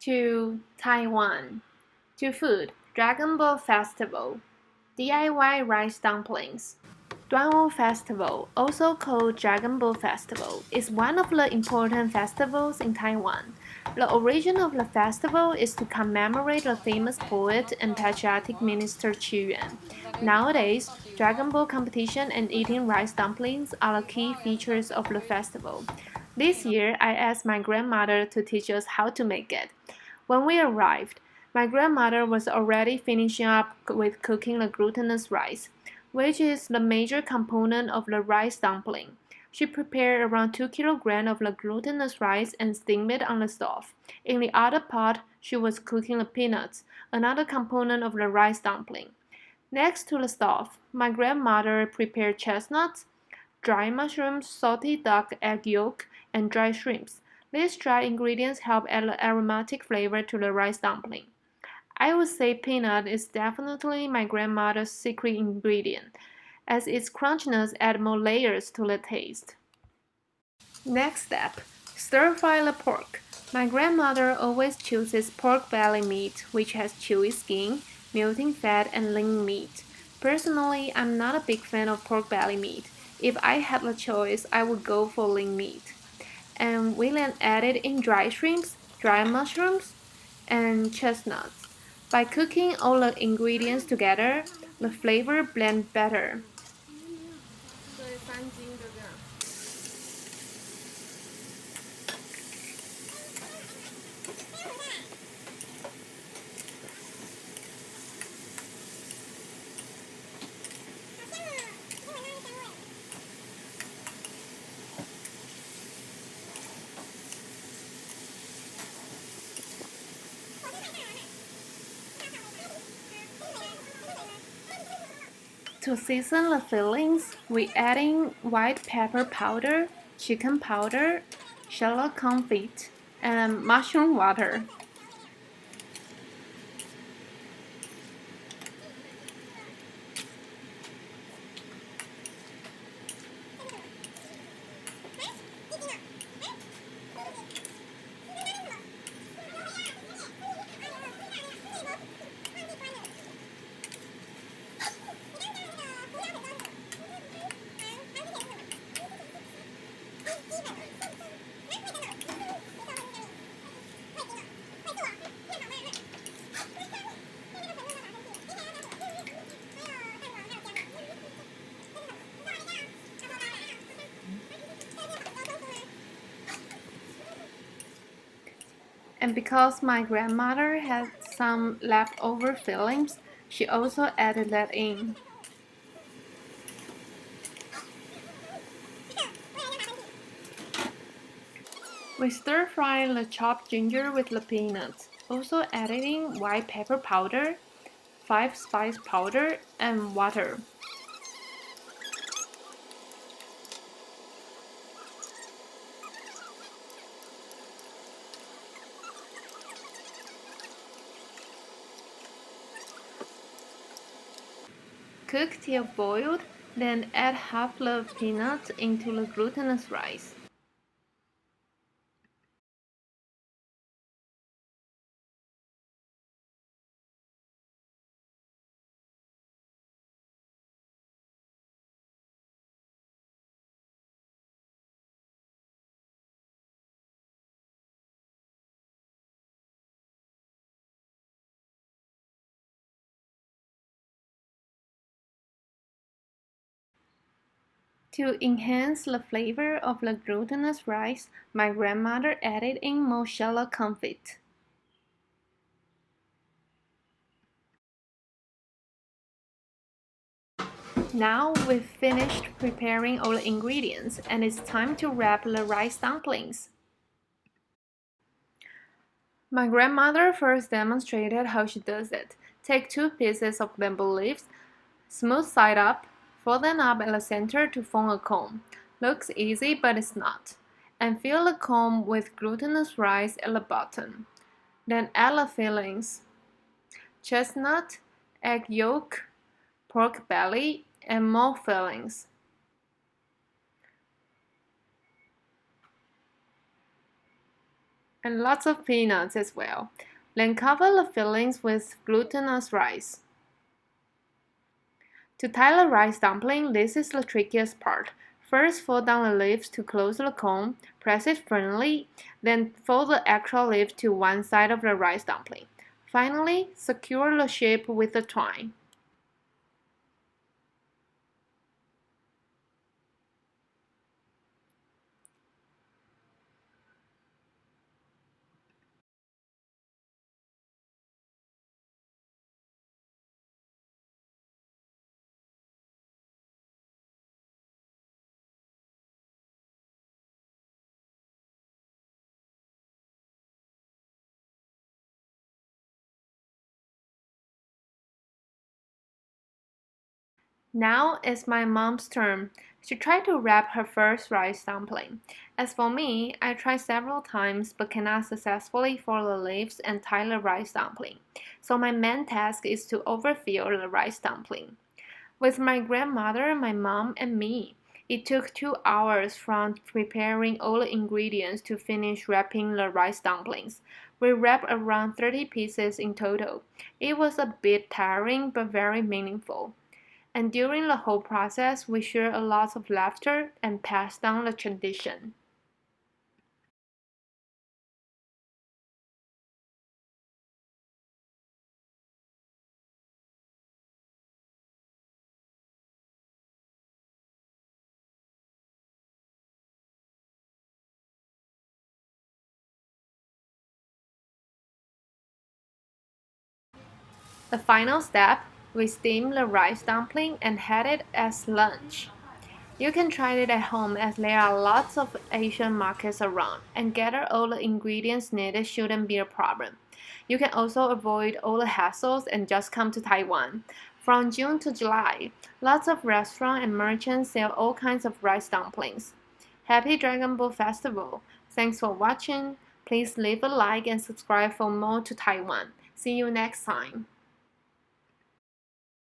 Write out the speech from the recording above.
To Taiwan. To food, Dragon Ball Festival. DIY rice dumplings. Duan Festival, also called Dragon Ball Festival, is one of the important festivals in Taiwan. The origin of the festival is to commemorate the famous poet and patriotic minister Qu Yuan. Nowadays, Dragon Ball competition and eating rice dumplings are the key features of the festival. This year, I asked my grandmother to teach us how to make it. When we arrived, my grandmother was already finishing up with cooking the glutinous rice, which is the major component of the rice dumpling. She prepared around 2 kilograms of the glutinous rice and steamed it on the stove. In the other pot, she was cooking the peanuts, another component of the rice dumpling. Next to the stove, my grandmother prepared chestnuts, dry mushrooms, salted duck egg yolk, and dry shrimps. These dry ingredients help add an aromatic flavor to the rice dumpling. I would say peanut is definitely my grandmother's secret ingredient, as its crunchiness adds more layers to the taste. Next step, stir-fry the pork. My grandmother always chooses pork belly meat, which has chewy skin, melting fat, and lean meat. Personally, I'm not a big fan of pork belly meat. If I had the choice, I would go for lean meat. And we then added in dry shrimps, dry mushrooms, and chestnuts. By cooking all the ingredients together, the flavor blend better. To season the fillings, we add in white pepper powder, chicken powder, shallot confit, and mushroom water. And because my grandmother had some leftover fillings, she also added that in. We stir-fry the chopped ginger with the peanuts, also adding white pepper powder, 5 spice powder, and water. Cook till boiled, then add half the peanuts into the glutinous rice. To enhance the flavor of the glutinous rice, my grandmother added in more shallot confit. Now we've finished preparing all the ingredients and it's time to wrap the rice dumplings. My grandmother first demonstrated how she does it. Take 2 pieces of bamboo leaves, smooth side up, fold them up at the center to form a cone. Looks easy but it's not. And fill the cone with glutinous rice at the bottom. Then add the fillings: chestnut, egg yolk, pork belly, and more fillings. and lots of peanuts as well. Then cover the fillings with glutinous rice. To tie the rice dumpling, this is the trickiest part. First, fold down the leaves to close the cone, press it firmly, then fold the extra leaf to one side of the rice dumpling. Finally, secure the shape with the twine. Now it's my mom's turn. She tried to wrap her first rice dumpling. As for me, I tried several times but cannot successfully fold the leaves and tie the rice dumpling. So my main task is to overfill the rice dumpling. With my grandmother, my mom, and me, it took 2 hours from preparing all the ingredients to finish wrapping the rice dumplings. We wrapped around 30 pieces in total. It was a bit tiring but very meaningful. And during the whole process, we shared a lot of laughter and passed down the tradition. The final step, we steam the rice dumpling and had it as lunch. You can try it at home as there are lots of Asian markets around, and gather all the ingredients needed shouldn't be a problem. You can also avoid all the hassles and just come to Taiwan. From June to July, lots of restaurants and merchants sell all kinds of rice dumplings. Happy Dragon Boat Festival! Thanks for watching. Please leave a like and subscribe for more to Taiwan. See you next time.